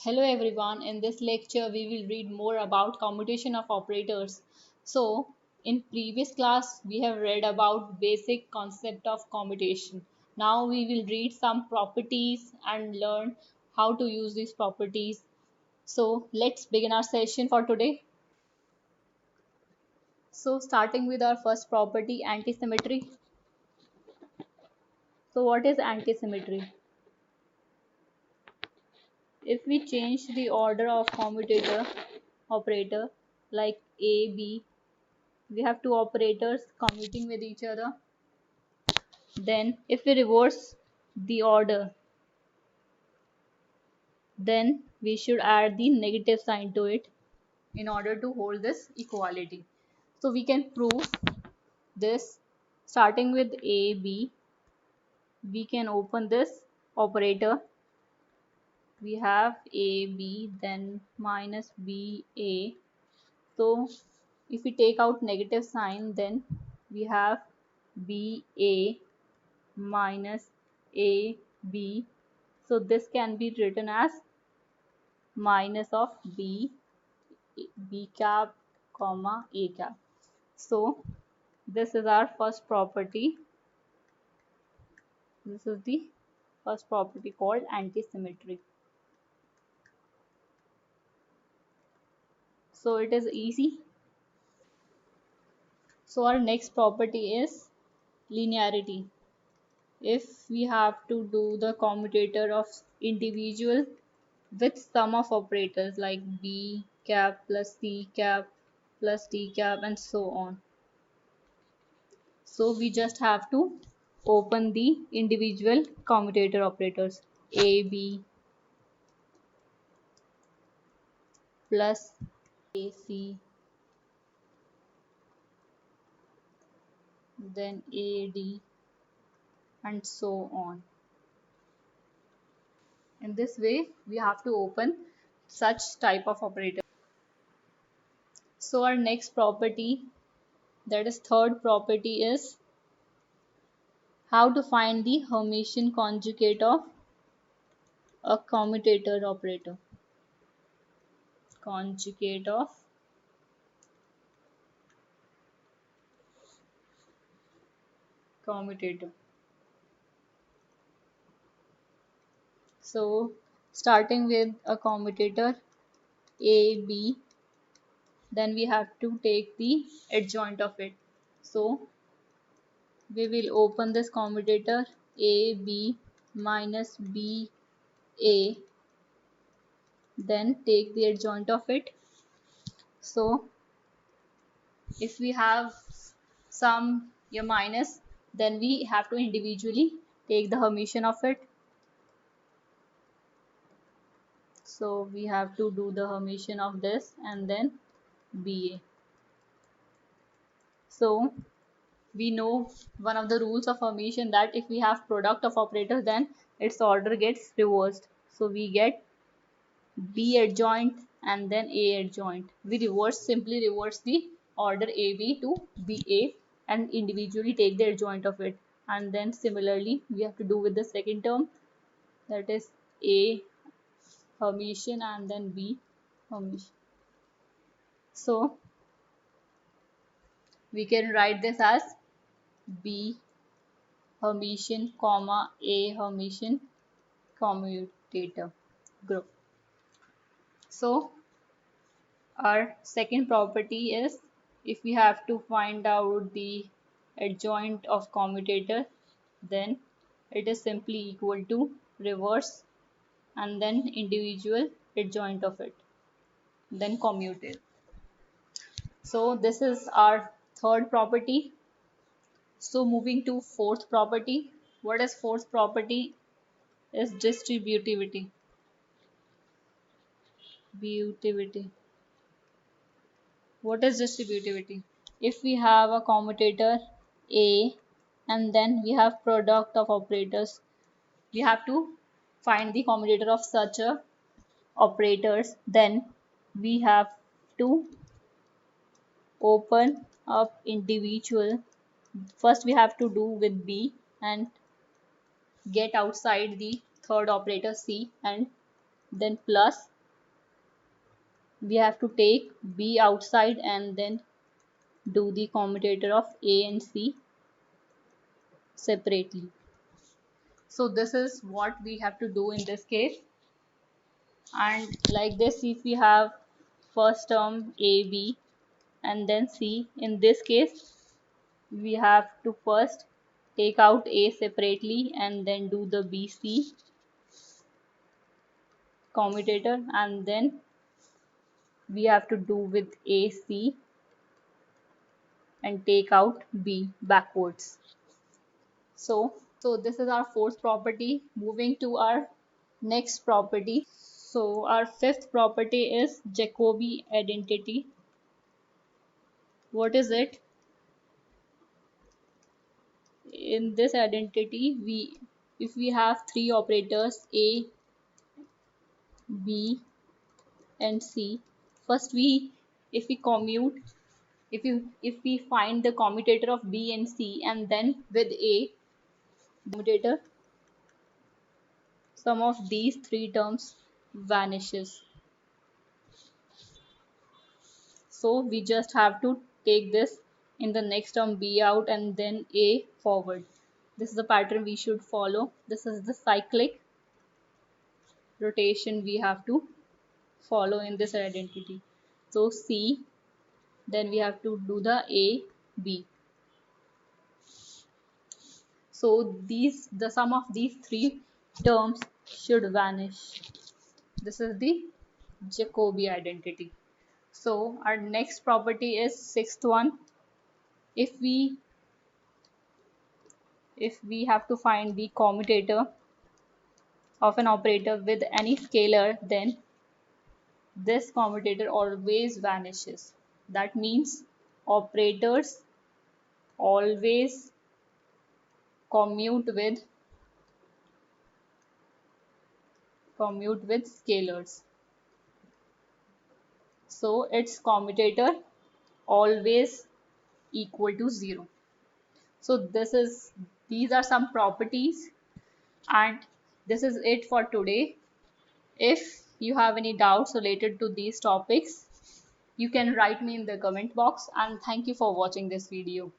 Hello everyone, in this lecture we will read more about commutation of operators. So, in previous class we have read about basic concept of commutation. Now we will read some properties and learn how to use these properties. So, let's begin our session for today. So, starting with our first property, antisymmetry. So, what is antisymmetry? If we change the order of commutator operator like A, B, we have two operators commuting with each other. Then if we reverse the order, then we should add the negative sign to it in order to hold this equality. So we can prove this. Starting with AB, we can open this operator. We have AB, then minus BA. So if we take out negative sign, then we have BA minus AB. So this can be written as minus of B cap comma A cap. So this is our first property. This is the first property called antisymmetry. So it is easy. So our next property is linearity. If we have to do the commutator of individual with sum of operators like B cap plus C cap plus D cap and so on. So we just have to open the individual commutator operators A, B plus A, C, then A, D and so on. In this way, we have to open such type of operator. So our next property, that is third property, is how to find the Hermitian conjugate of a commutator operator. Conjugate of commutator. So starting with a commutator A, B, then we have to take the adjoint of it. So we will open this commutator A, B minus B, A, then take the adjoint of it. So if we have some minus, then we have to individually take the Hermitian of it. So we have to do the Hermitian of this and then BA. So we know one of the rules of Hermitian, that if we have product of operators, then its order gets reversed. So we get B adjoint and then A adjoint. We simply reverse the order AB to BA and individually take the adjoint of it. And then similarly we have to do with the second term, that is A Hermitian and then B Hermitian. So we can write this as B Hermitian comma A Hermitian commutator group. So our second property is, if we have to find out the adjoint of commutator, then it is simply equal to reverse and then individual adjoint of it, then commute it. So this is our third property. So moving to fourth property. What is fourth property? Is distributivity. Butivity. What is distributivity? If we have a commutator A and then we have product of operators, we have to find the commutator of such a operators. Then we have to open up individual. First we have to do with B and get outside the third operator C and then plus we have to take B outside and then do the commutator of A and C separately. So this is what we have to do in this case. And like this, if we have first term A, B and then C, in this case we have to first take out A separately and then do the BC commutator, and then we have to do with AC and take out B backwards. So this is our fourth property. Moving to our next property. So our fifth property is Jacobi identity. What is it? In this identity, if we have three operators A, B and C, first if we commute, if we find the commutator of B and C and then with A commutator, some of these three terms vanishes. So we just have to take this in the next term B out and then A forward. This is the pattern we should follow. This is the cyclic rotation we have to follow in this identity. So C, then we have to do the A, B. So the sum of these three terms should vanish. This is the Jacobi identity. So our next property is sixth one. If we have to find the commutator of an operator with any scalar, then this commutator always vanishes. That means operators always commute with scalars. So its commutator always equal to 0. So these are some properties, and this is it for today. If you have any doubts related to these topics, you can write me in the comment box, and thank you for watching this video.